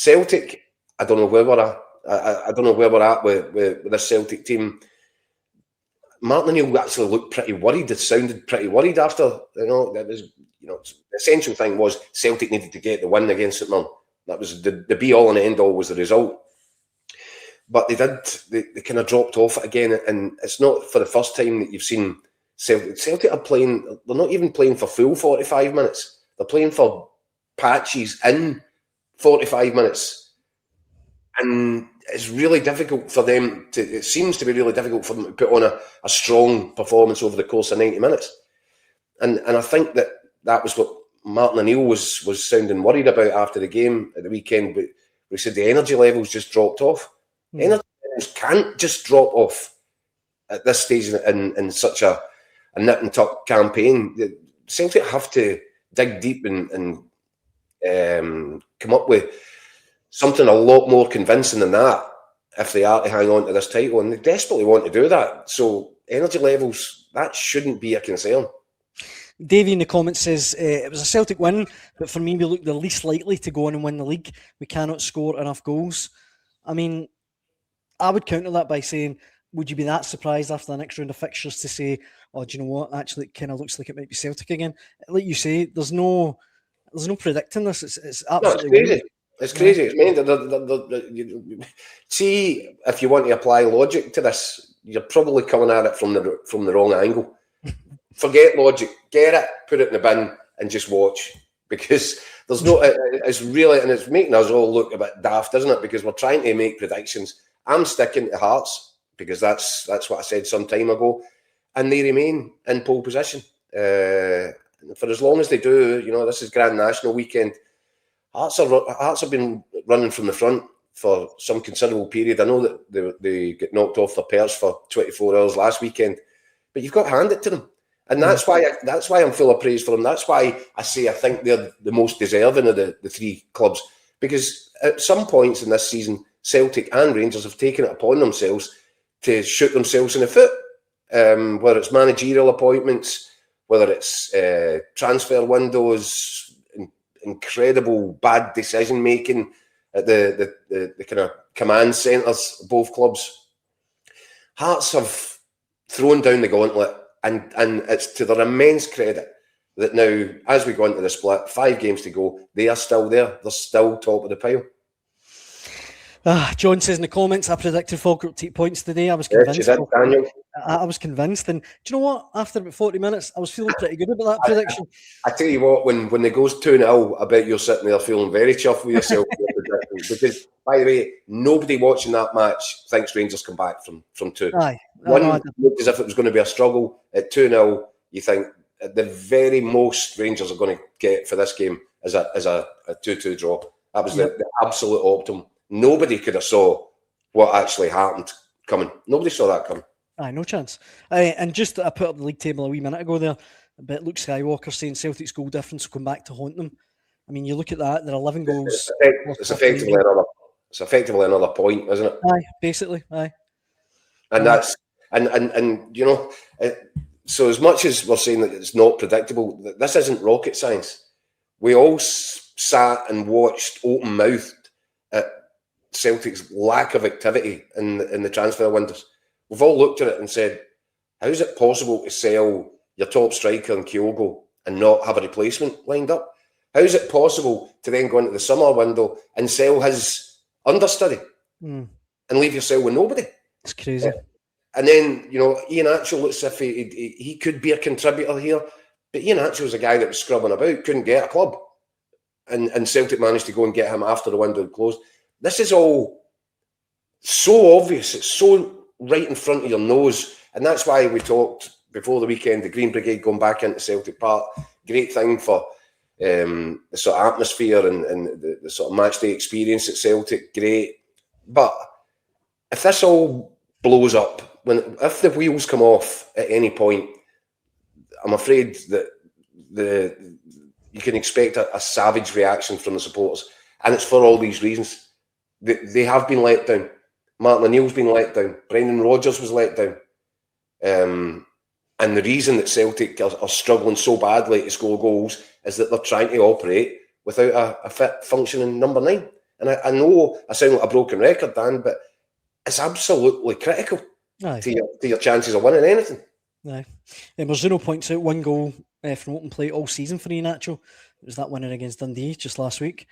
Celtic, I don't know where we're at. I don't know where we're at with this Celtic team. Martin O'Neill actually looked pretty worried. It sounded pretty worried after, that was, the essential thing was Celtic needed to get the win against St Mirren. That was the be all and end all was the result. But they kind of dropped off it again, and it's not for the first time that you've seen Celtic. Celtic are playing, they're not even playing for full 45 minutes. They're playing for patches in 45 minutes. And it's really difficult for them it seems to be really difficult for them to put on a strong performance over the course of 90 minutes. And I think that was what Martin O'Neill was sounding worried about after the game at the weekend. But we said the energy levels just dropped off. Mm. Energy levels can't just drop off at this stage in such a nip and tuck campaign. Celtic have to dig deep and come up with something a lot more convincing than that if they are to hang on to this title, and they desperately want to do that. So energy levels, that shouldn't be a concern. Davey in the comments says, it was a Celtic win, but for me, we look the least likely to go on and win the league. We cannot score enough goals. I mean, I would counter that by saying, would you be that surprised after the next round of fixtures to say, oh, do you know what? Actually, it kind of looks like it might be Celtic again. Like you say, there's no predicting this. It's absolutely crazy. It's crazy. It's meant see, if you want to apply logic to this, you're probably coming at it from the wrong angle. Forget logic. Get it, put it in the bin, and just watch. Because there's no. It's really, and it's making us all look a bit daft, isn't it? Because we're trying to make predictions. I'm sticking to Hearts because that's what I said some time ago, and they remain in pole position for as long as they do. This is Grand National weekend. Hearts have been running from the front for some considerable period. I know that they get knocked off their perch for 24 hours last weekend, but you've got to hand it to them, and that's why I'm full of praise for them. That's why I say I think they're the most deserving of the three clubs, because at some points in this season, Celtic and Rangers have taken it upon themselves to shoot themselves in the foot, whether it's managerial appointments, whether it's transfer windows. Incredible bad decision making at the kind of command centres of both clubs. Hearts have thrown down the gauntlet, and it's to their immense credit that now, as we go into the split, 5 games to go, they are still there. They're still top of the pile. John says in the comments, I predicted Falkirk take points today. I was convinced. Yes, you did, Daniel. I was convinced. And do you know what? After about 40 minutes, I was feeling pretty good about that prediction. I tell you what, when it goes 2-0, I bet you're sitting there feeling very chuffed with yourself. Because, by the way, nobody watching that match thinks Rangers come back from 2. Aye. One looked as if it was going to be a struggle. At 2-0, you think at the very most Rangers are going to get for this game is a 2-2 draw. That was the absolute optimum. Nobody could have saw what actually happened coming. Nobody saw that coming. Aye, no chance. And just I put up the league table a wee minute ago there, but Luke Skywalker saying Celtic's goal difference will come back to haunt them. I mean, you look at that, there are 11 goals. It's effectively another point, isn't it? Aye, basically, aye. And that's so as much as we're saying that it's not predictable, this isn't rocket science. We all sat and watched open-mouthed at Celtic's lack of activity in the transfer windows. We've all looked at it and said, how is it possible to sell your top striker in Kyogo and not have a replacement lined up? How is it possible to then go into the summer window and sell his understudy and leave yourself with nobody? It's crazy. And then, Ian Atchell looks as if he could be a contributor here, but Ian Atchell's a guy that was scrubbing about, couldn't get a club. And Celtic managed to go and get him after the window had closed. This is all so obvious. It's so right in front of your nose. And that's why we talked before the weekend, the Green Brigade going back into Celtic Park. Great thing for the sort of atmosphere and the sort of match day experience at Celtic. Great. But if this all blows up, if the wheels come off at any point, I'm afraid that you can expect a savage reaction from the supporters. And it's for all these reasons. They have been let down. Martin O'Neill's been let down. Brendan Rodgers was let down. And the reason that Celtic are struggling so badly to score goals is that they're trying to operate without a fit, functioning number 9. And I know I sound like a broken record, Dan, but it's absolutely critical to your chances of winning anything. Aye. Marzuno points out 1 goal from open play all season for Iheanacho. It was that winning against Dundee just last week.